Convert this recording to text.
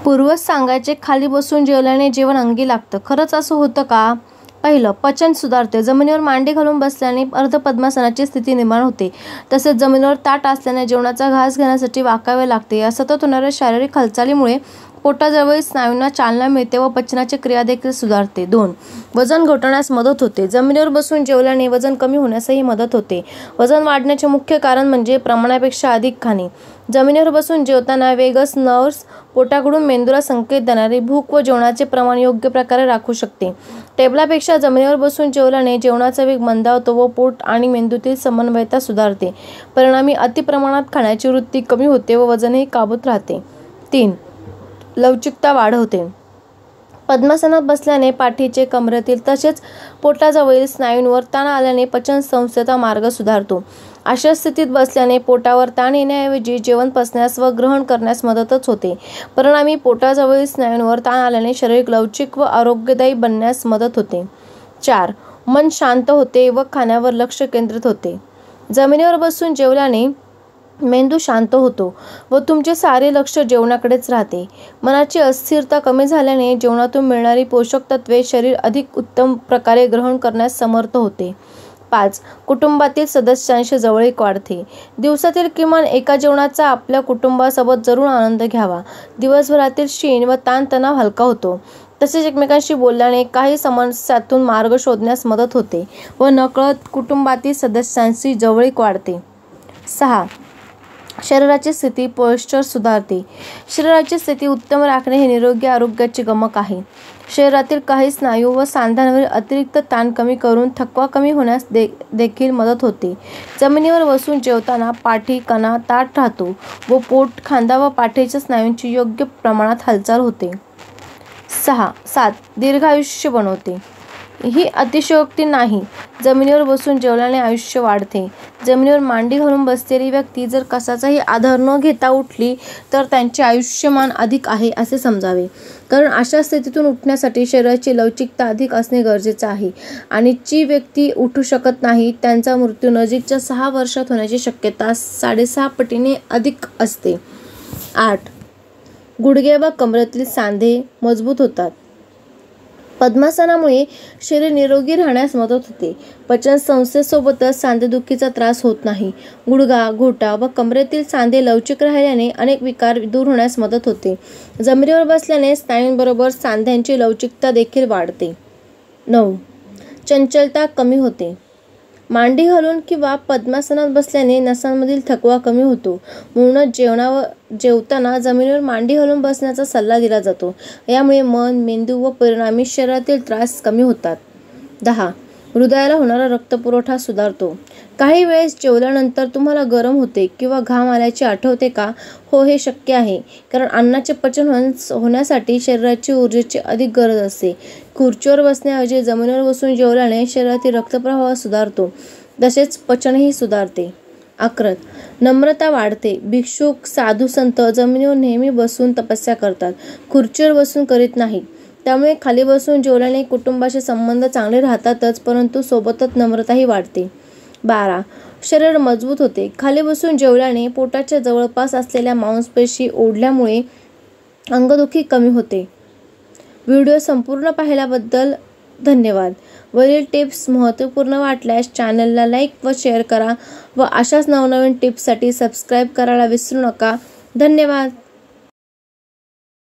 पूर्वच सांगायचे, खाली बसून जेवल्याने जेवण अंगी लागतं. खरंच असं होतं का? पहिलं, पचन सुधारते. जमिनीवर मांडी घालून बसल्याने अर्धपद्मासनाची स्थिती निर्माण होते. तसेच जमिनीवर ताट असल्याने जेवणाचा घास घेण्यासाठी वाकावे लागते. या सतत होणाऱ्या शारीरिक हालचालीमुळे पोटाजवळील स्नायूंना चालना मिळते व पचनाची क्रिया देखील सुधारते. 2. वजन घटवण्यास मदत होते. जमिनीवर बसून जेवल्याने वजन कमी होण्यासही मदत होते. वजन वाढण्याचे मुख्य कारण म्हणजे प्रमाणापेक्षा अधिक खाणे. जमिनीवर बसून जेवताना वेगस नर्व्स पोटाकडून मेंदूला संकेत देणारी भूक व जेवणाचे प्रमाण योग्य प्रकारे राखू शकते. टेबलापेक्षा जमिनीवर बसून जेवल्याने जेवणाचा वेग मंदावतो व पोट आणि मेंदूतील समन्वयता सुधारते. परिणामी अतिप्रमाणात खाण्याची वृत्ती कमी होते व वजनही काबूत राहते. 3. लवचिकता वाढवते. पद्मासनात बसल्याने पाठीचे, कमरेतील तसेच पोटाजवळील स्नायूंवर ताण आल्याने पचन संस्थेचा मार्ग सुधारतो. अशा स्थितीत बसल्याने पोटावर ताण येण्याऐवजी जेवण पचण्यास व ग्रहण करण्यास मदतच होते. परिणामी पोटाजवळील स्नायूंवर ताण आल्याने शरीर लवचिक व आरोग्यदायी बनण्यास मदत होते. 4. मन शांत होते व खाण्यावर लक्ष केंद्रित होते. जमिनीवर बसून जेवल्याने मेंदू शांत होतो व तुमचे सारे लक्ष जेवणाकडेच राहते. मनाची अस्थिरता कमी झाल्याने जेवणातून मिळणारी पोषक तत्वे शरीर अधिक उत्तम प्रकारे ग्रहण करण्यास समर्थ होते. 5. कुटुंबातील सदस्यांशी जवळीक वाढते. दिवसातील किमान एका जेवणाचा आपल्या कुटुंबासोबत जरूर आनंद घ्यावा. दिवसभरातील शीण व ताणतणाव हलका होतो. तसेच एकमेकांशी बोलल्याने काही समस्यांतून मार्ग शोधण्यास मदत होते व नकळत कुटुंबातील सदस्यांशी जवळीक वाढते. 6. शरीराची स्थिती पॉश्चर सुधारते. शरीराची स्थिती उत्तम राखणे ही निरोगी आरोग्याची गमक आहे. शरीरातील काही स्नायू व सांध्यांवरील अतिरिक्त ताण कमी करून थकवा कमी होण्यास देखील मदत होते. जमिनीवर बसून जेवताना पाठी कणा ताठ राहतो व पोट, खांदा व पाठीच्या स्नायूंची योग्य प्रमाणात हालचाल होते. 7. दीर्घायुष्य बनवते. ही अतिशयोक्ती नाही. जमिनीवर बसून जेवल्याने आयुष्य वाढते. जमिनीवर मांडी घालून बसलेली व्यक्ती जर कशाचाही आधार न घेता उठली तर त्यांचे आयुष्यमान अधिक आहे असे समजावे. कारण अशा स्थितीतून उठण्यासाठी शरीराची लवचिकता अधिक असणे गरजेचे आहे आणि जी व्यक्ती उठू शकत नाही त्यांचा मृत्यू नजीकच्या 6 वर्षात होण्याची शक्यता 6.5 पटीने अधिक असते. 8. गुडघे व कमरेतील सांधे मजबूत होतात. पद्मासनामुळे शरीर निरोगी राहण्यास मदत होते. पचन संस्थेसोबतच सांधेदुखीचा त्रास होत नाही. गुडघा, घोटा व कमरेतील सांधे लवचिक राहिल्याने अनेक विकार दूर होण्यास मदत होते. जमिनीवर बसल्याने स्नायूंबरोबर सांध्यांची लवचिकता देखील वाढते. 9. चंचलता कमी होते. मांडी घालून किंवा पद्मासनात बसल्याने नसांमधील थकवा कमी होतो. म्हणूनच जेवताना जमिनीवर मांडी घालून बसण्याचा सल्ला दिला जातो. यामुळे मन, मेंदू व परिणामी शरीरातील त्रास कमी होतात. 10. हृदयाला होणारा रक्तपुरवठा सुधारतो. काही वेळेस जेवल्यानंतर तुम्हाला गरम होते किंवा घाम आल्याचे आठवते का? हो, हे शक्य आहे. कारण अन्नाचे पचन होण्यासाठी शरीराची ऊर्जेची अधिक गरज असते. खुर्चीवर बसण्याऐवजी जमिनीवर बसून जेवल्याने शरीरातील रक्तप्रवाह सुधारतो. तसेच पचनही सुधारते. 11. नम्रता वाढते. भिक्षुक, साधू, संत जमिनीवर नेहमी बसून तपस्या करतात. खुर्चीवर बसून करीत नाहीत. त्यामुळे खाली बसून जेवल्याने कुटुंबाशी संबंध चांगले राहतातच परंतु सोबतच नम्रताही वाढते. 12. शरीर मजबूत होते. खाली बसून जेवल्याने पोटाच्या जवळपास असलेल्या मांसपेशी ओढल्यामुळे अंगदुखी कमी होते. व्हिडिओ संपूर्ण पाहिल्याबद्दल धन्यवाद. वरील टिप्स महत्त्वपूर्ण वाटल्यास चॅनलला लाईक व शेअर करा व अशाच नवनवीन टिप्ससाठी सबस्क्राईब करायला विसरू नका. धन्यवाद.